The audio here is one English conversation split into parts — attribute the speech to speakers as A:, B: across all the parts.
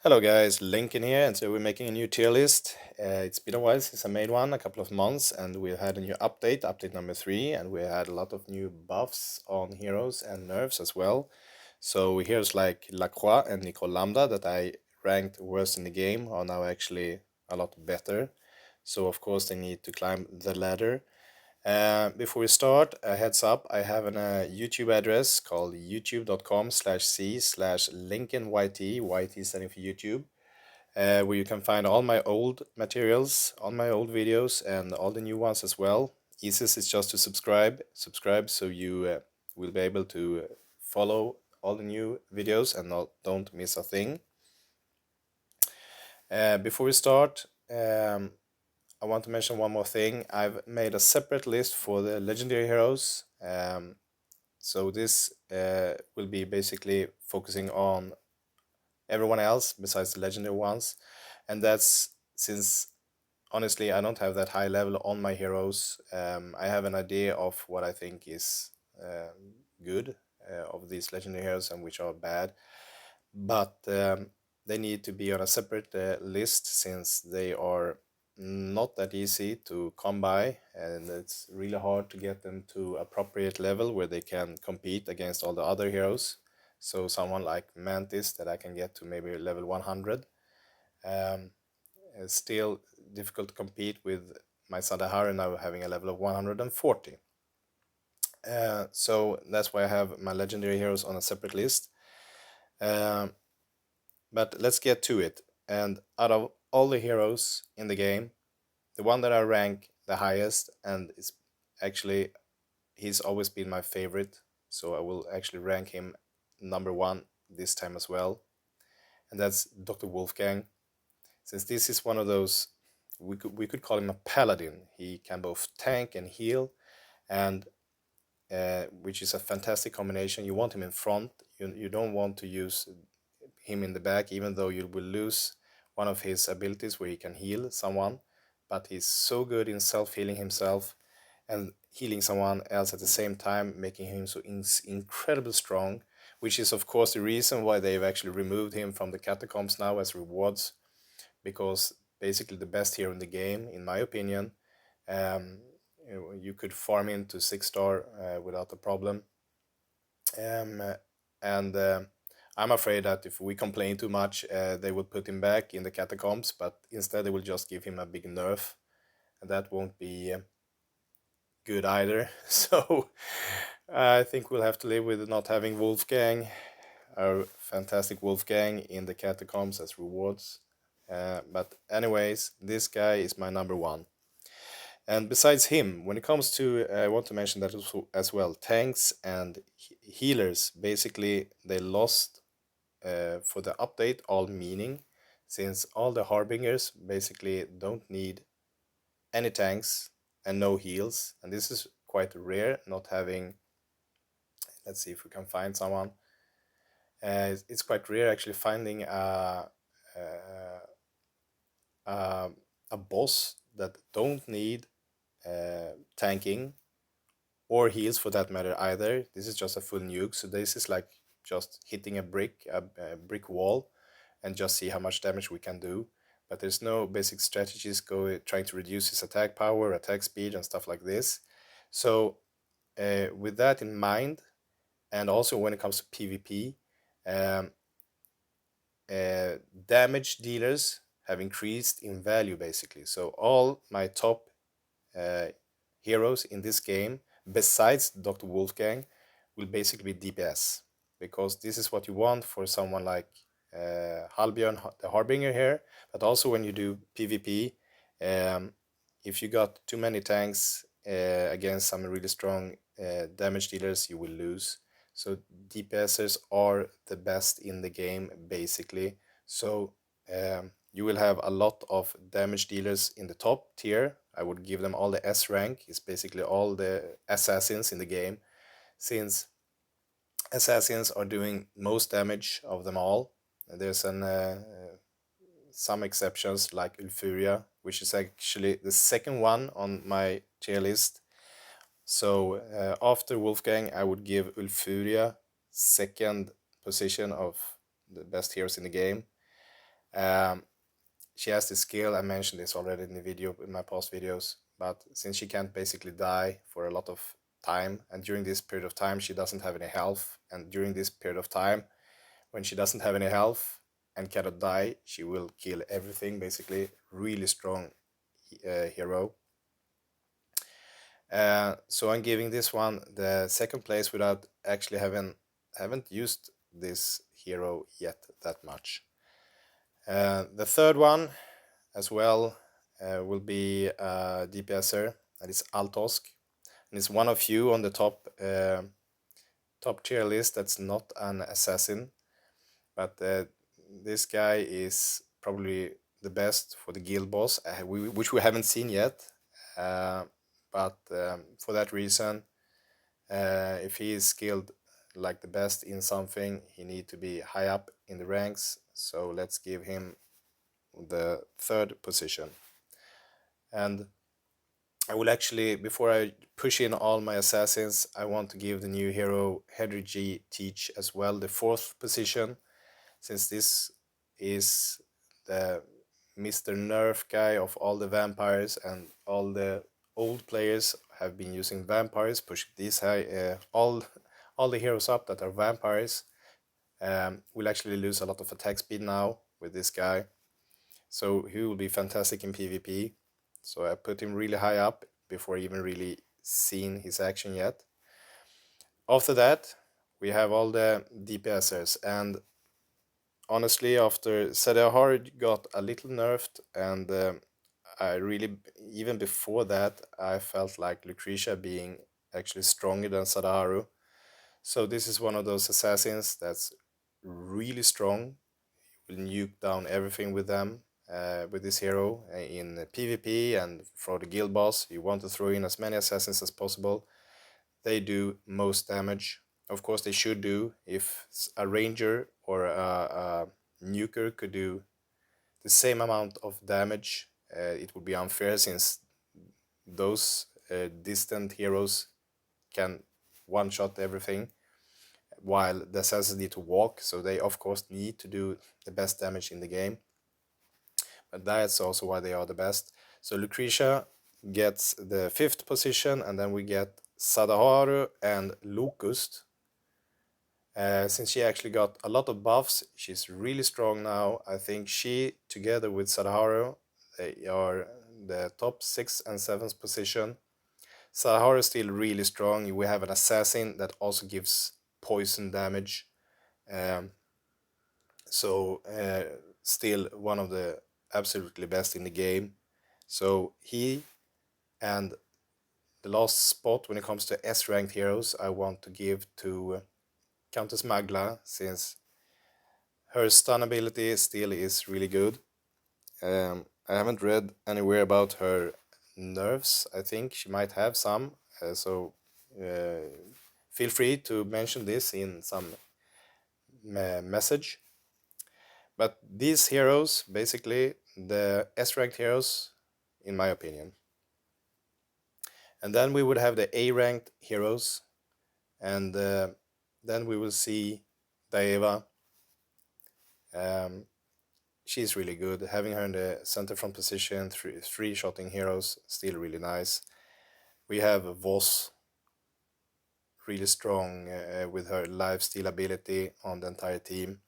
A: Hello guys, LENKEN here, and so we're making a new tier list. It's been a while since I made one, a couple of months, and we had a new update number 3, and we had a lot of new buffs on heroes and nerfs as well. So heroes like Lacroix and Nicole Lambda that I ranked worst in the game are now actually a lot better. So of course they need to climb the ladder. Before we start, a heads up, I have a YouTube address called youtube.com/c/LenkenYT, YT standing for YouTube, where you can find all my old materials, all my old videos, and all the new ones as well. Easiest is just to subscribe so you will be able to follow all the new videos and don't miss a thing. Before we start, I want to mention one more thing. I've made a separate list for the legendary heroes. So this will be basically focusing on everyone else besides the legendary ones. And that's since honestly I don't have that high level on my heroes. I have an idea of what I think is good of these legendary heroes and which are bad. But they need to be on a separate list since they are not that easy to come by, and it's really hard to get them to appropriate level where they can compete against all the other heroes. So someone like Mantis that I can get to maybe level 100, is still difficult to compete with my Sadahari now having a level of 140. So that's why I have my legendary heroes on a separate list. But let's get to it. And out of all the heroes in the game, the one that I rank the highest, and is actually, he's always been my favorite, so I will actually rank him number 1 this time as well, and that's Dr. Wolfgang. Since this is one of those, we could call him a paladin. He can both tank and heal, and which is a fantastic combination. You want him in front, you don't want to use him in the back, even though you will lose one of his abilities where he can heal someone, but he's so good in self-healing himself and healing someone else at the same time, making him so incredibly strong, which is of course the reason why they've actually removed him from the catacombs now as rewards, because basically the best hero in the game, in my opinion, you could farm into 6-star without a problem. And I'm afraid that if we complain too much, they will put him back in the catacombs, but instead they will just give him a big nerf, and that won't be good either. So I think we'll have to live with not having Wolfgang, our fantastic Wolfgang, in the catacombs as rewards. But anyways, this guy is my number 1. And besides him, when it comes to, I want to mention that as well, tanks and healers, basically they lost for the update all meaning, since all the harbingers basically don't need any tanks and no heals, and this is quite rare, not having, let's see if we can find someone. It's quite rare actually finding a boss that don't need tanking or heals for that matter either. This is just a full nuke, so this is like just hitting a brick wall and just see how much damage we can do. But there's no basic strategies trying to reduce his attack power, attack speed, and stuff like this. So with that in mind, and also when it comes to PvP, um, damage dealers have increased in value basically. So all my top heroes in this game, besides Dr. Wolfgang, will basically be DPS, because this is what you want for someone like Halbjörn, the Harbinger here. But also when you do PvP, if you got too many tanks against some really strong damage dealers, you will lose. So DPSers are the best in the game basically. So you will have a lot of damage dealers in the top tier. I would give them all the S rank. It's basically all the assassins in the game, since assassins are doing most damage of them all. There's some exceptions like Ulfuria, which is actually the second one on my tier list. So after Wolfgang, I would give Ulfuria second position of the best heroes in the game. Um, she has this skill. I mentioned this already in the video, in my past videos, but since she can't basically die for a lot of time, and during this period of time she doesn't have any health, and during this period of time when she doesn't have any health and cannot die, she will kill everything. Basically, really strong hero. So I'm giving this one the second place without actually haven't used this hero yet that much. The third one as well will be DPSer, that is Altosk, and it's one of you on the top tier list that's not an assassin, but this guy is probably the best for the guild boss, which we haven't seen yet. But for that reason, if he is skilled like the best in something, he need to be high up in the ranks. So let's give him the third position. And I will actually, before I push in all my assassins, I want to give the new hero Henry G. Teach as well the fourth position, since this is the Mr. Nerf guy of all the vampires, and all the old players have been using vampires, pushing these high. All the heroes up that are vampires will actually lose a lot of attack speed now with this guy, so he will be fantastic in PvP. So I put him really high up before even really seen his action yet. After that, we have all the DPSers, and honestly, after Sadahar got a little nerfed, and I really, even before that, I felt like Lucretia being actually stronger than Sadaharu. So this is one of those assassins that's really strong. Will nuke down everything with them, with this hero in PvP and for the guild boss. You want to throw in as many assassins as possible. They do most damage. Of course, they should do. If a ranger or a nuker could do the same amount of damage, it would be unfair, since those distant heroes can one-shot everything, while the assassins need to walk, so they of course need to do the best damage in the game. But that's also why they are the best. So Lucretia gets the fifth position, and then we get Sadaharu and Locust. Since she actually got a lot of buffs, she's really strong now. I think she, together with Sadaharu, they are the top 6 and 7th position. Sadaharu is still really strong. We have an assassin that also gives poison damage. Um, so still one of the absolutely best in the game. So he, and the last spot when it comes to S-ranked heroes, I want to give to Countess Magla, since her stun ability still is really good. I haven't read anywhere about her nerfs. I think she might have some, so feel free to mention this in some message. But these heroes, basically the S-ranked heroes, in my opinion. And then we would have the A-ranked heroes, and then we will see Daeva. She's really good. Having her in the center front position, three-shotting heroes, still really nice. We have Voss, really strong with her lifesteal ability on the entire team.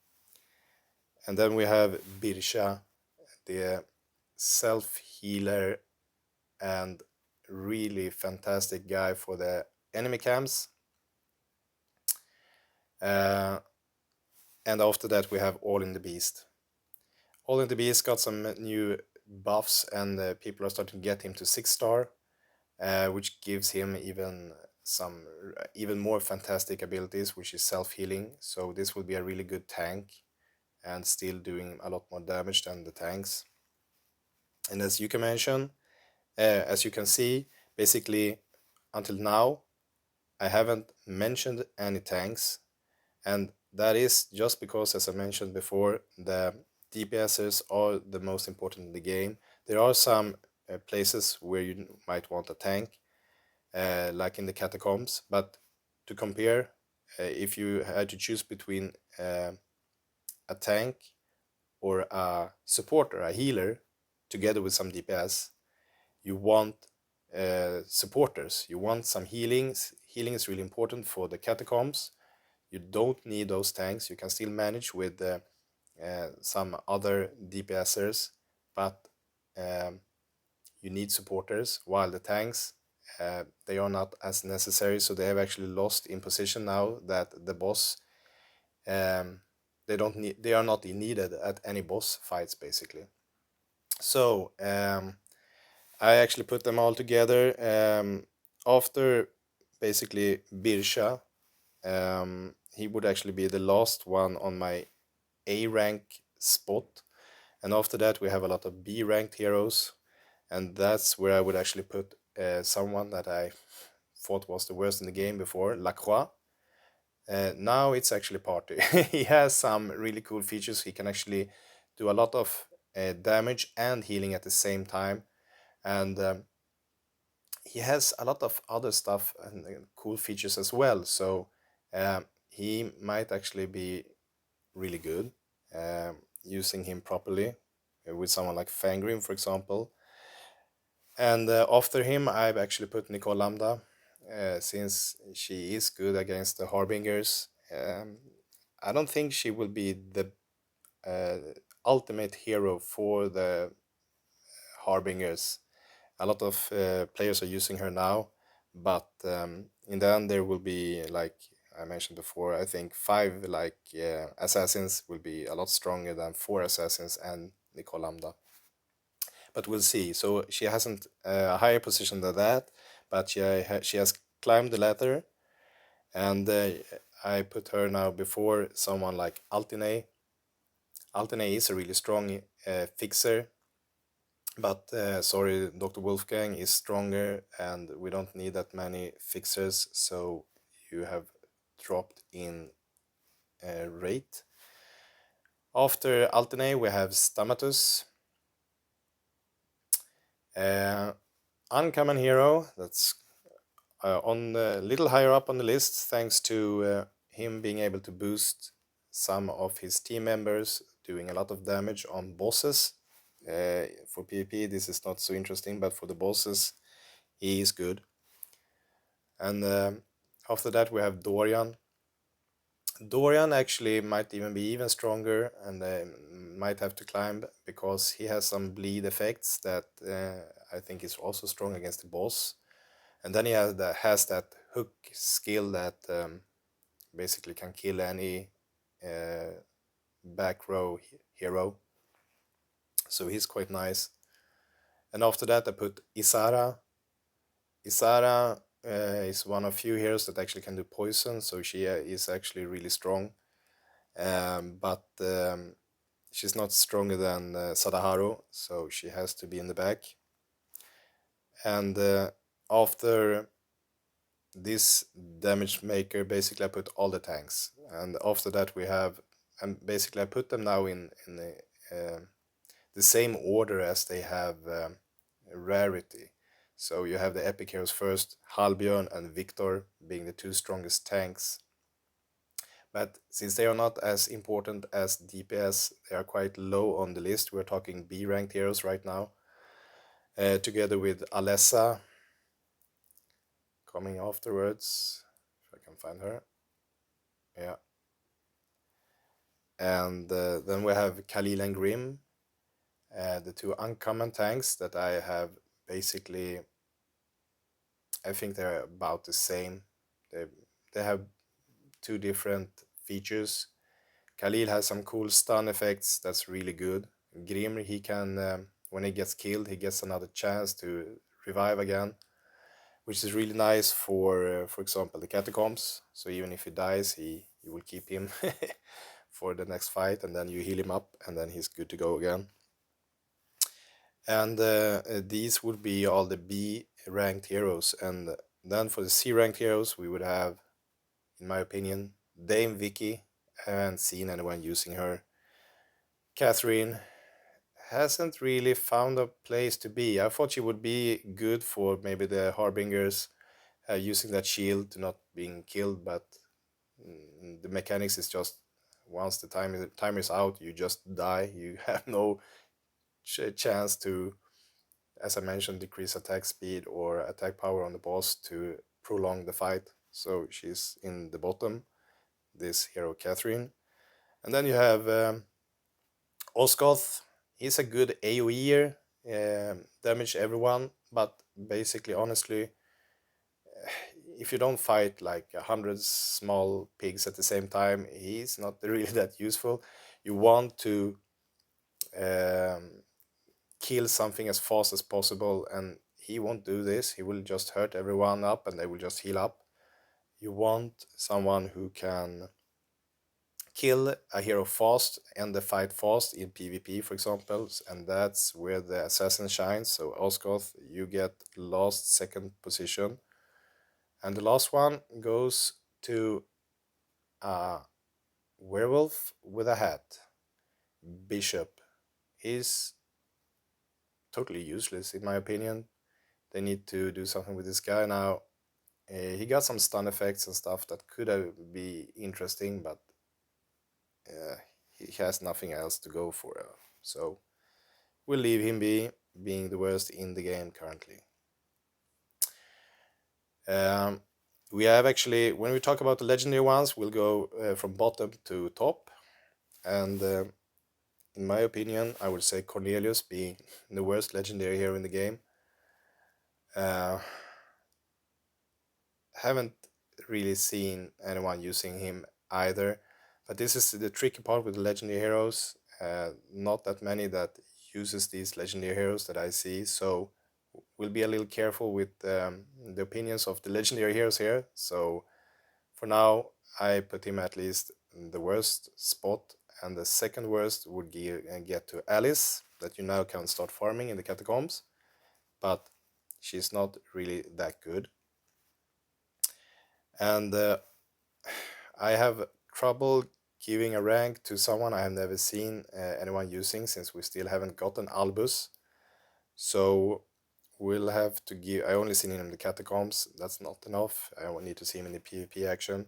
A: And then we have Birsha, the self-healer and really fantastic guy for the enemy camps. And after that we have All in the Beast. All in the Beast got some new buffs, and people are starting to get him to 6-star, which gives him even more fantastic abilities, which is self-healing. So this will be a really good tank, and still doing a lot more damage than the tanks. And as you can see, basically until now I haven't mentioned any tanks, and that is just because, as I mentioned before, the DPSs are the most important in the game. There are some places where you might want a tank, like in the catacombs, but to compare, if you had to choose between a tank or a supporter, a healer, together with some DPS, you want supporters. You want some healings. Healing is really important for the catacombs. You don't need those tanks. You can still manage with some other DPSers, but um, you need supporters. While the tanks, they are not as necessary. So they have actually lost in position now that the boss, um, they are not needed at any boss fights basically. So I actually put them all together after basically Birsha. He would actually be the last one on my A rank spot, and after that we have a lot of B ranked heroes, and that's where I would actually put someone that I thought was the worst in the game before, Lacroix. Now it's actually party. He has some really cool features. He can actually do a lot of damage and healing at the same time, and he has a lot of other stuff and cool features as well. So he might actually be really good using him properly with someone like Fangrim, for example. And after him, I've actually put Nicole Lambda since she is good against the Harbingers. I don't think she will be the uh, ultimate hero for the Harbingers. A lot of players are using her now, but in the end there will be, like I mentioned before, I think five like assassins will be a lot stronger than four assassins and Nicole Lambda. But we'll see. So she hasn't a higher position than that, but she has climbed the ladder, and I put her now before someone like Altine. Altine is a really strong fixer, but sorry, Dr. Wolfgang is stronger, and we don't need that many fixers, so you have dropped in rate. After Altine, we have Stamatus. Uncommon hero, that's on a little higher up on the list, thanks to him being able to boost some of his team members, doing a lot of damage on bosses. For PvP, this is not so interesting, but for the bosses, he is good. And after that, we have Dorian. Dorian actually might even be even stronger, and might have to climb because he has some bleed effects that I think is also strong against the boss. And then he has that hook skill that basically can kill any back row hero. So he's quite nice. And after that, I put Isara. Isara is one of few heroes that actually can do poison, so she is actually really strong. But she's not stronger than Sadaharu, so she has to be in the back. And after this damage maker, basically I put all the tanks, and after that we have, and basically I put them now in the same order as they have rarity. So you have the epic heroes first, Halbjörn and Victor being the two strongest tanks. But since they are not as important as DPS, they are quite low on the list. We're talking B ranked heroes right now, together with Alessa coming afterwards, if I can find her. Yeah. And then we have Khalil and Grim, the two uncommon tanks that I have basically, I think they're about the same. They have two different features. Khalil has some cool stun effects that's really good. Grim, he can, when he gets killed, he gets another chance to revive again, which is really nice for example, the catacombs. So even if he dies, you will keep him for the next fight, and then you heal him up, and then he's good to go again. And these would be all the B ranked heroes, and then for the C ranked heroes, we would have, in my opinion, Dame Vicky. I haven't seen anyone using her. Catherine hasn't really found a place to be. I thought she would be good for maybe the Harbingers, using that shield to not being killed, but the mechanics is just once the timer is out, you just die. You have no chance to, as I mentioned, decrease attack speed or attack power on the boss to prolong the fight. So she's in the bottom, this hero Catherine. And then you have Osgoth. He's a good AoEer, damage everyone, but basically, honestly, if you don't fight like 100 small pigs at the same time, he's not really that useful. You want to um, kill something as fast as possible, and he won't do this. He will just hurt everyone up and they will just heal up. You want someone who can kill a hero fast and the fight fast in PvP, for example, and that's where the assassin shines. So Osgoth, you get last second position. And the last one goes to a werewolf with a hat. Bishop is totally useless in my opinion. They need to do something with this guy now. He got some stun effects and stuff that could be interesting, but uh, he has nothing else to go for. So we'll leave him be, being the worst in the game currently. Um, we have actually, when we talk about the legendary ones, we'll go from bottom to top. And in my opinion, I would say Cornelius being the worst legendary hero in the game. Haven't really seen anyone using him either, but this is the tricky part with the legendary heroes. Not that many that uses these legendary heroes that I see, so we'll be a little careful with the opinions of the legendary heroes here. So for now, I put him at least in the worst spot, and the second worst would get to Alice, that you now can start farming in the catacombs, but she's not really that good. And I have trouble giving a rank to someone I have never seen anyone using, since we still haven't gotten Albus. So we'll have to give. I only seen him in the catacombs. That's not enough. I will need to see him in the PvP action.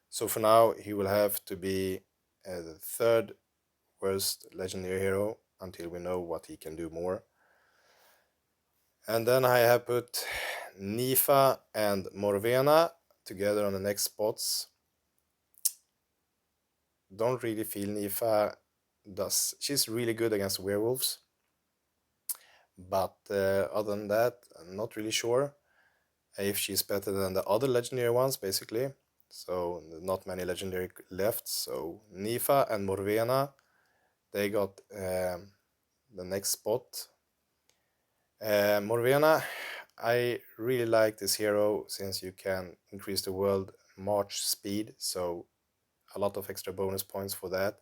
A: So for now, he will have to be the third worst legendary hero until we know what he can do more. And then I have put Nifa and Morvena together on the next spots. Don't really feel Nifa does. She's really good against werewolves, but other than that, I'm not really sure if she's better than the other legendary ones, basically. So not many legendary left. So Nifa and Morvena, they got the next spot. Morvena, I really like this hero since you can increase the world march speed, so a lot of extra bonus points for that.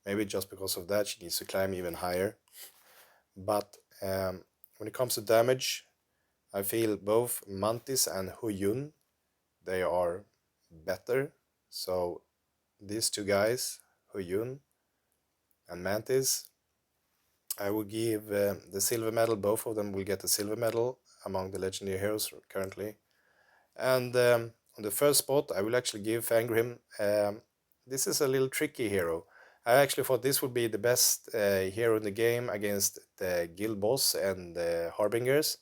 A: Maybe just because of that she needs to climb even higher. But when it comes to damage, I feel both Mantis and Huyun, they are better. So these two guys, Huyun and Mantis, I will give the silver medal. Both of them will get the silver medal among the legendary heroes currently. And on the first spot, I will actually give Fangrim. This is a little tricky hero. I actually thought this would be the best hero in the game against the guild boss and the harbingers,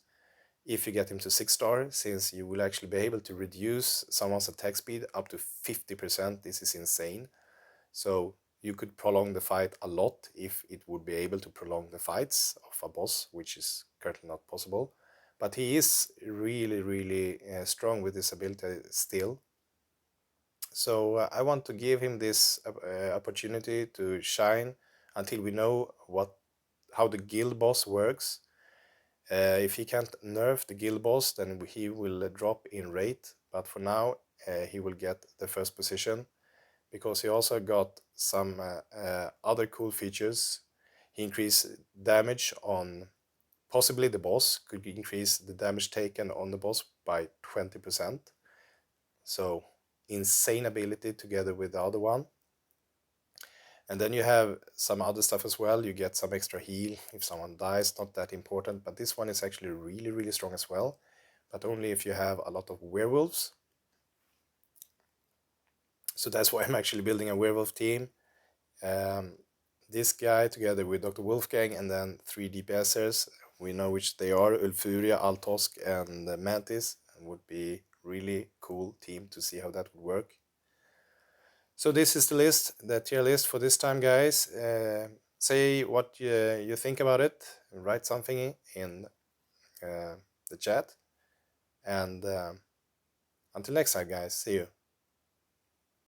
A: if you get him to 6-star, since you will actually be able to reduce someone's attack speed up to 50%. This is insane. So you could prolong the fight a lot if it would be able to prolong the fights of a boss, which is currently not possible. But he is really, really strong with this ability still. So I want to give him this opportunity to shine until we know how the guild boss works. If he can't nerf the guild boss, then he will drop in rate. But for now, he will get the first position, because he also got some other cool features. He increased damage on possibly the boss, could increase the damage taken on the boss by 20%. So insane ability together with the other one. And then you have some other stuff as well. You get some extra heal if someone dies, not that important, but this one is actually really, really strong as well, but only if you have a lot of werewolves. So that's why I'm actually building a werewolf team. Um, this guy together with Dr. Wolfgang and then three DPSers, we know which they are, Ulfuria, Altosk, and Mantis, would be really cool team to see how that would work. So this is the list, the tier list for this time, guys. Say what you think about it. Write something in the chat. And until next time, guys. See you.